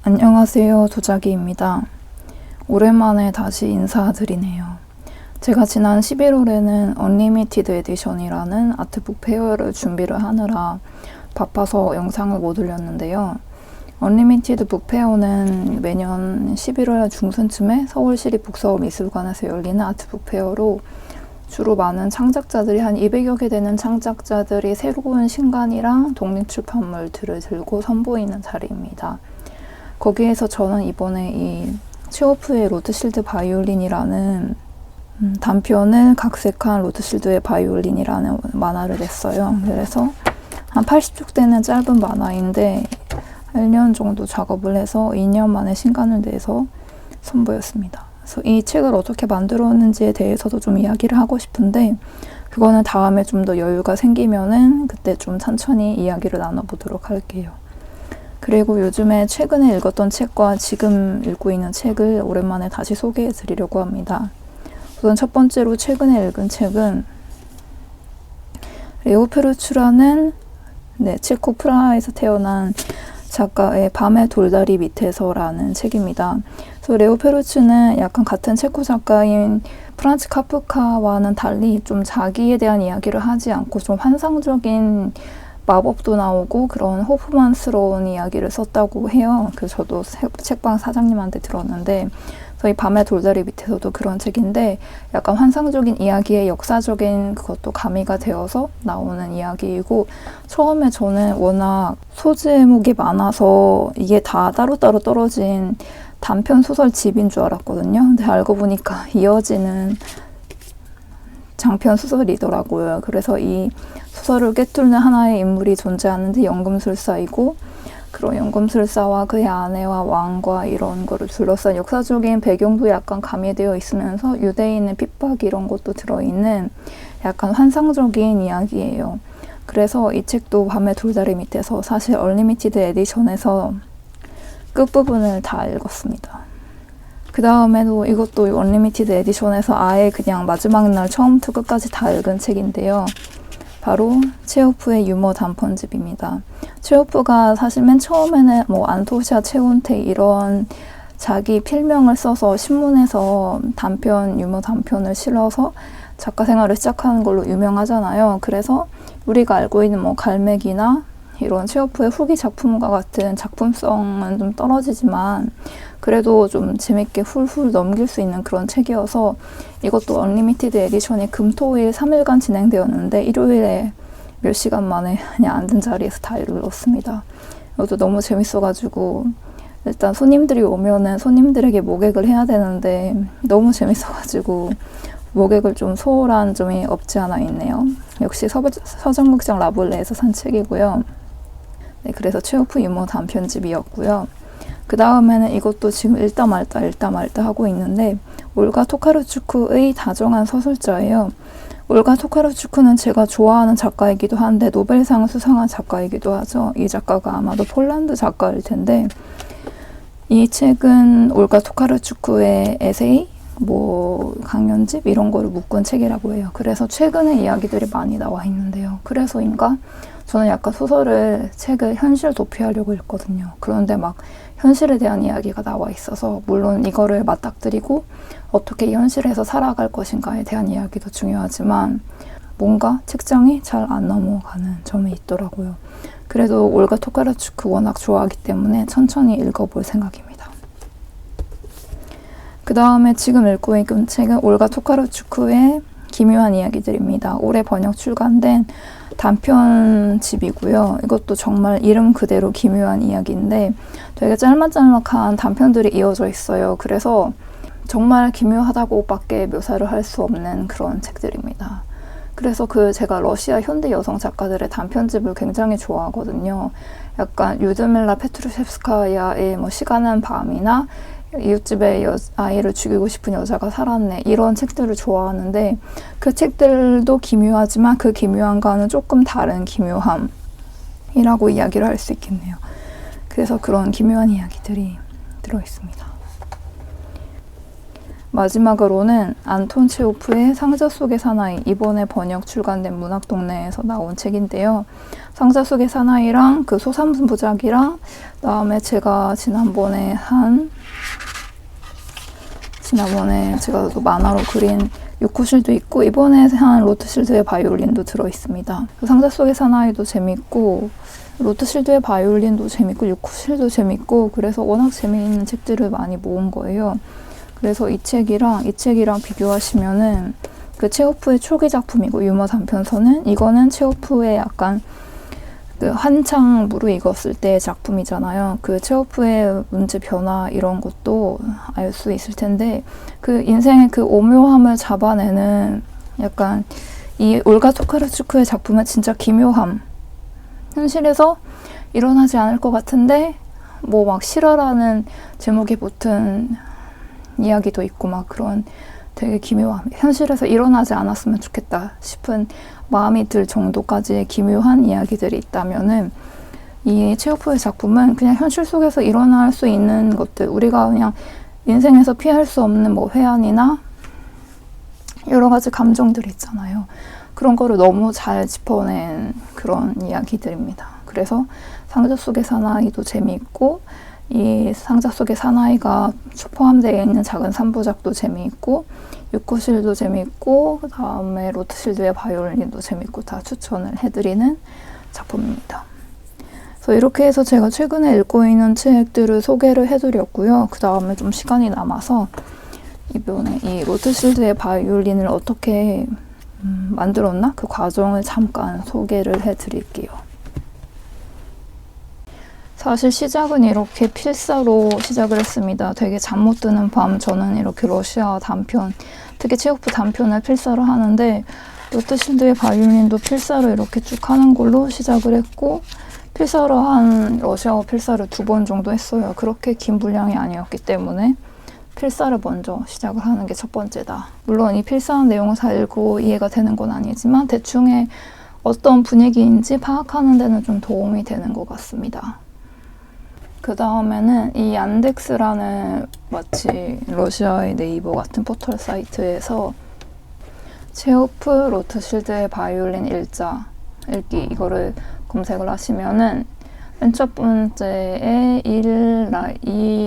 안녕하세요, 도자기입니다. 오랜만에 다시 인사드리네요. 제가 지난 11월에는 언리미티드 에디션이라는 아트북 페어를 준비를 하느라 바빠서 영상을 못 올렸는데요. 언리미티드 북페어는 매년 11월 중순쯤에 서울시립 북서미술관에서 열리는 아트북 페어로 주로 많은 창작자들이 한 200여 개 되는 창작자들이 새로운 신간이랑 독립출판물들을 들고 선보이는 자리입니다. 거기에서 저는 이번에 이 체호프의 로트실드 바이올린이라는 단편을 각색한 로트실드의 바이올린이라는 만화를 냈어요. 그래서 한 80쪽 되는 짧은 만화인데 1년 정도 작업을 해서 2년 만에 신간을 내서 선보였습니다. 그래서 이 책을 어떻게 만들었는지에 대해서도 좀 이야기를 하고 싶은데 그거는 다음에 좀 더 여유가 생기면은 그때 좀 천천히 이야기를 나눠보도록 할게요. 그리고 요즘에 최근에 읽었던 책과 지금 읽고 있는 책을 오랜만에 다시 소개해 드리려고 합니다. 우선 첫 번째로 최근에 읽은 책은 레오 페루츠라는 체코 프라하에서 태어난 작가의 밤의 돌다리 밑에서라는 책입니다. 그래서 레오 페루츠는 약간 같은 체코 작가인 프란츠 카프카와는 달리 좀 자기에 대한 이야기를 하지 않고 좀 환상적인 마법도 나오고 그런 호프만스러운 이야기를 썼다고 해요. 그래서 저도 책방 사장님한테 들었는데 저희 밤의 돌다리 밑에서도 그런 책인데 약간 환상적인 이야기의 역사적인 그것도 가미가 되어서 나오는 이야기이고 처음에 저는 워낙 소제목이 많아서 이게 다 따로따로 떨어진 단편 소설집인 줄 알았거든요. 근데 알고 보니까 이어지는 장편 소설이더라고요. 그래서 이 소설을 꿰뚫는 하나의 인물이 존재하는데 연금술사이고 그런 연금술사와 그의 아내와 왕과 이런 거를 둘러싼 역사적인 배경도 약간 가미되어 있으면서 유대인의 핍박 이런 것도 들어있는 약간 환상적인 이야기예요. 그래서 이 책도 밤의 돌다리 밑에서 사실 언리미티드 에디션에서 끝부분을 다 읽었습니다. 그 다음에도 이것도 언리미티드 에디션에서 아예 그냥 마지막 날 처음부터 끝까지 다 읽은 책인데요. 바로 체호프의 유머 단편집입니다. 체호프가 사실 맨 처음에는 뭐 안토시아 체온테 이런 자기 필명을 써서 신문에서 유머 단편을 실어서 작가 생활을 시작하는 걸로 유명하잖아요. 그래서 우리가 알고 있는 뭐 갈매기나 이런 체호프의 후기 작품과 같은 작품성은 좀 떨어지지만 그래도 좀 재밌게 훌훌 넘길 수 있는 그런 책이어서 이것도 언리미티드 에디션이 금토일 3일간 진행되었는데 일요일에 몇 시간 만에 그냥 앉은 자리에서 다 읽었습니다. 이것도 너무 재밌어가지고 일단 손님들이 오면은 손님들에게 모객을 해야 되는데 너무 재밌어가지고 모객을 좀 소홀한 점이 없지 않아 있네요. 역시 서정극장 라블레에서 산 책이고요. 네, 그래서 체호프 유머 단편집이었고요. 그 다음에는 이것도 지금 읽다 말다 하고 있는데 올가 토카르추크의 다정한 서술자예요. 올가 토카르추크는 제가 좋아하는 작가이기도 한데 노벨상 수상한 작가이기도 하죠. 이 작가가 아마도 폴란드 작가일 텐데 이 책은 올가 토카르추크의 에세이, 강연집 이런 거를 묶은 책이라고 해요. 그래서 최근에 이야기들이 많이 나와 있는데요. 그래서인가 저는 약간 책을 현실 도피하려고 읽거든요. 그런데 막 현실에 대한 이야기가 나와 있어서 물론 이거를 맞닥뜨리고 어떻게 현실에서 살아갈 것인가에 대한 이야기도 중요하지만 뭔가 책장이 잘 안 넘어가는 점이 있더라고요. 그래도 올가 토카르추크 워낙 좋아하기 때문에 천천히 읽어볼 생각입니다. 그 다음에 지금 읽고 있는 책은 올가 토카르추크의 기묘한 이야기들입니다. 올해 번역 출간된 단편집이고요. 이것도 정말 이름 그대로 기묘한 이야기인데 되게 짤막짤막한 단편들이 이어져 있어요. 그래서 정말 기묘하다고밖에 묘사를 할 수 없는 그런 책들입니다. 그래서 제가 러시아 현대 여성 작가들의 단편집을 굉장히 좋아하거든요. 약간 류드밀라 페트루셰프스카야의 시간은 밤이나 이웃집에 아이를 죽이고 싶은 여자가 살았네 이런 책들을 좋아하는데 그 책들도 기묘하지만 그 기묘함과는 조금 다른 기묘함이라고 이야기를 할 수 있겠네요. 그래서 그런 기묘한 이야기들이 들어있습니다. 마지막으로는 안톤 체호프의 상자 속의 사나이, 이번에 번역 출간된 문학동네에서 나온 책인데요. 상자 속의 사나이랑 그 소삼부작이랑 그다음에 제가 지난번에 제가 또 만화로 그린 유쿠실도 있고 이번에 한 로트실드의 바이올린도 들어있습니다. 그 상자 속의 사나이도 재밌고 로트실드의 바이올린도 재밌고 유쿠실도 재밌고 그래서 워낙 재미있는 책들을 많이 모은 거예요. 그래서 이 책이랑 비교하시면은 그 체호프의 초기 작품이고 유머 단편서는 이거는 체호프의 약간 그 한창 무르익었을 때의 작품이잖아요. 그 체호프의 문제 변화 이런 것도 알 수 있을 텐데 그 인생의 그 오묘함을 잡아내는 약간 이 올가 토카르추크의 작품은 진짜 기묘함. 현실에서 일어나지 않을 것 같은데 뭐 막 실화라는 제목이 붙은 이야기도 있고 막 그런 되게 기묘함. 현실에서 일어나지 않았으면 좋겠다 싶은 마음이 들 정도까지의 기묘한 이야기들이 있다면은 이 체호프의 작품은 그냥 현실 속에서 일어날 수 있는 것들, 우리가 그냥 인생에서 피할 수 없는 뭐 회한이나 여러 가지 감정들이 있잖아요. 그런 거를 너무 잘 짚어낸 그런 이야기들입니다. 그래서 상자 속의 사나이도 재미있고 이 상자 속의 사나이가 포함되어 있는 작은 3부작도 재미있고 유쿠실도 재미있고 그 다음에 로트실드의 바이올린도 재미있고 다 추천을 해드리는 작품입니다. 그래서 이렇게 해서 제가 최근에 읽고 있는 책들을 소개를 해드렸고요. 그 다음에 좀 시간이 남아서 이번에 이 로트실드의 바이올린을 어떻게 만들었나? 그 과정을 잠깐 소개를 해드릴게요. 사실 시작은 이렇게 필사로 시작을 했습니다. 되게 잠 못 드는 밤 저는 이렇게 러시아 단편, 특히 체호프 단편을 필사로 하는데 로트실드의 바이올린도 필사로 이렇게 쭉 하는 걸로 시작을 했고 필사로 한 러시아어 필사를 2번 정도 했어요. 그렇게 긴 분량이 아니었기 때문에 필사를 먼저 시작을 하는 게 첫 번째다. 물론 이 필사한 내용을 다 읽고 이해가 되는 건 아니지만 대충의 어떤 분위기인지 파악하는 데는 좀 도움이 되는 것 같습니다. 그 다음에는 이 얀덱스라는 마치 러시아의 네이버 같은 포털 사이트에서 체호프 로트실드의 바이올린 일자 읽기 이거를 검색을 하시면은 맨 첫 번째에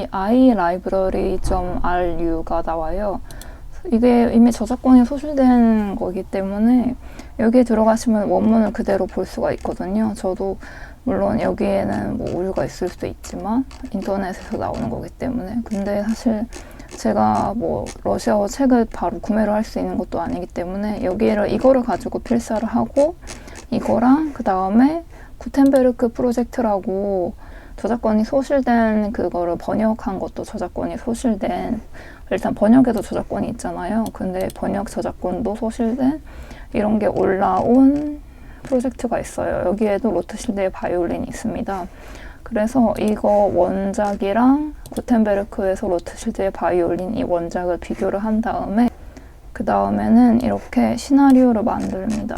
iLibrary.ru가 나와요. 이게 이미 저작권이 소실된 거기 때문에 여기에 들어가시면 원문을 그대로 볼 수가 있거든요. 저도 물론 여기에는 뭐 오류가 있을 수도 있지만 인터넷에서 나오는 거기 때문에 근데 사실 제가 뭐 러시아어 책을 바로 구매를 할 수 있는 것도 아니기 때문에 이거를 가지고 필사를 하고 이거랑 그 다음에 구텐베르크 프로젝트라고 저작권이 소실된 그거를 번역한 것도 저작권이 소실된 일단 번역에도 저작권이 있잖아요. 근데 번역 저작권도 소실된 이런 게 올라온 프로젝트가 있어요. 여기에도 로트실드의 바이올린이 있습니다. 그래서 이거 원작이랑 구텐베르크에서 로트실드의 바이올린 이 원작을 비교를 한 다음에 그 다음에는 이렇게 시나리오를 만듭니다.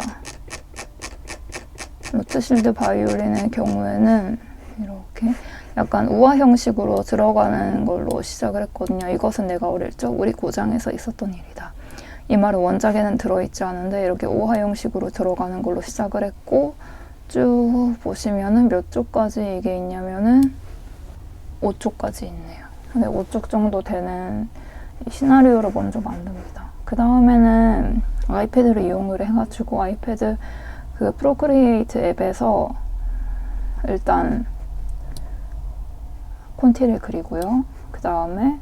로트실드 바이올린의 경우에는 이렇게 약간 우화 형식으로 들어가는 걸로 시작을 했거든요. 이것은 내가 어릴 적 우리 고장에서 있었던 일이다. 이 말은 원작에는 들어있지 않은데 이렇게 우화 형식으로 들어가는 걸로 시작을 했고 쭉 보시면은 몇 쪽까지 이게 있냐면은 5쪽까지 있네요. 근데 5쪽 정도 되는 시나리오를 먼저 만듭니다. 그 다음에는 아이패드를 이용을 해가지고 아이패드 그 프로크리에이트 앱에서 일단 콘티를 그리고요. 그 다음에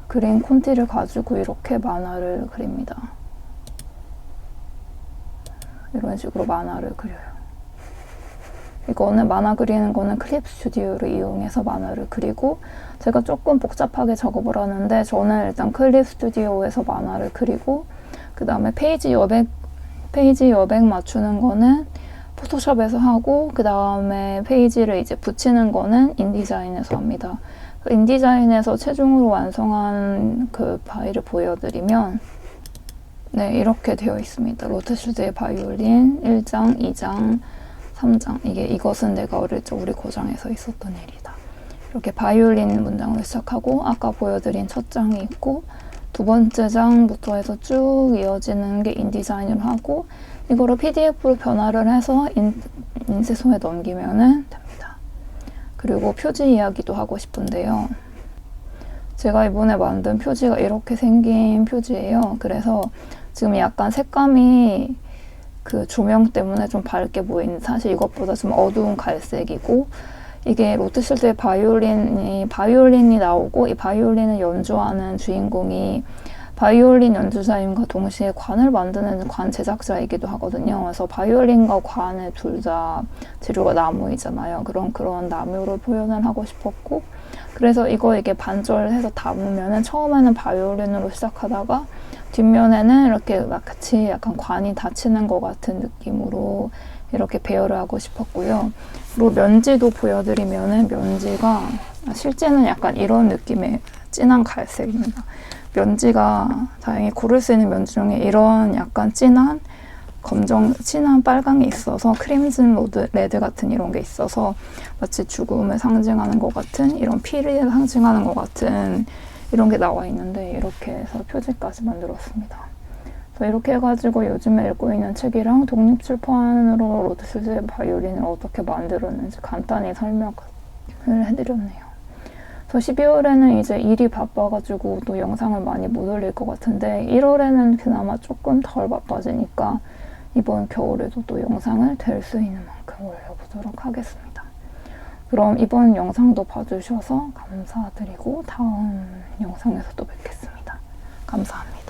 그린 콘티를 가지고 이렇게 만화를 그립니다. 이런 식으로 만화를 그려요. 이거는 만화 그리는 거는 클립 스튜디오를 이용해서 만화를 그리고 제가 조금 복잡하게 작업을 하는데 저는 일단 클립 스튜디오에서 만화를 그리고 그 다음에 페이지 여백 맞추는 거는 포토샵에서 하고 그 다음에 페이지를 이제 붙이는 거는 인디자인에서 합니다. 인디자인에서 최종으로 완성한 그 파일을 보여드리면 네 이렇게 되어 있습니다. 로트실드의 바이올린 1장, 2장, 3장 이것은 내가 어릴 적 우리 고장에서 있었던 일이다. 이렇게 바이올린 문장으로 시작하고 아까 보여드린 첫 장이 있고 두 번째 장부터 해서 쭉 이어지는 게 인디자인으로 하고 이거를 PDF로 변화를 해서 인쇄소에 넘기면은 됩니다. 그리고 표지 이야기도 하고 싶은데요. 제가 이번에 만든 표지가 이렇게 생긴 표지예요. 그래서 지금 약간 색감이 그 조명 때문에 좀 밝게 보이는, 사실 이것보다 좀 어두운 갈색이고, 이게 로트실드의 바이올린이 나오고, 이 바이올린을 연주하는 주인공이 바이올린 연주자임과 동시에 관을 만드는 관 제작자이기도 하거든요. 그래서 바이올린과 관의 둘 다 재료가 나무이잖아요. 그런 나무를 표현을 하고 싶었고, 그래서 이게 반절해서 담으면은 처음에는 바이올린으로 시작하다가 뒷면에는 이렇게 같이 약간 관이 닫히는 것 같은 느낌으로 이렇게 배열을 하고 싶었고요. 그리고 면지도 보여드리면은 면지가 실제는 약간 이런 느낌의 진한 갈색입니다. 면지가 다행히 고를 수 있는 면지 중에 이런 약간 진한 빨강이 있어서 크림슨 레드 같은 이런 게 있어서 마치 죽음을 상징하는 것 같은, 이런 피를 상징하는 것 같은 이런 게 나와 있는데 이렇게 해서 표지까지 만들었습니다. 그래서 이렇게 해가지고 요즘에 읽고 있는 책이랑 독립출판으로 로트실드의 바이올린을 어떻게 만들었는지 간단히 설명을 해드렸네요. 그래서 12월에는 이제 일이 바빠가지고 또 영상을 많이 못 올릴 것 같은데 1월에는 그나마 조금 덜 바빠지니까 이번 겨울에도 또 영상을 될 수 있는 만큼 올려보도록 하겠습니다. 그럼 이번 영상도 봐주셔서 감사드리고 다음 영상에서 또 뵙겠습니다. 감사합니다.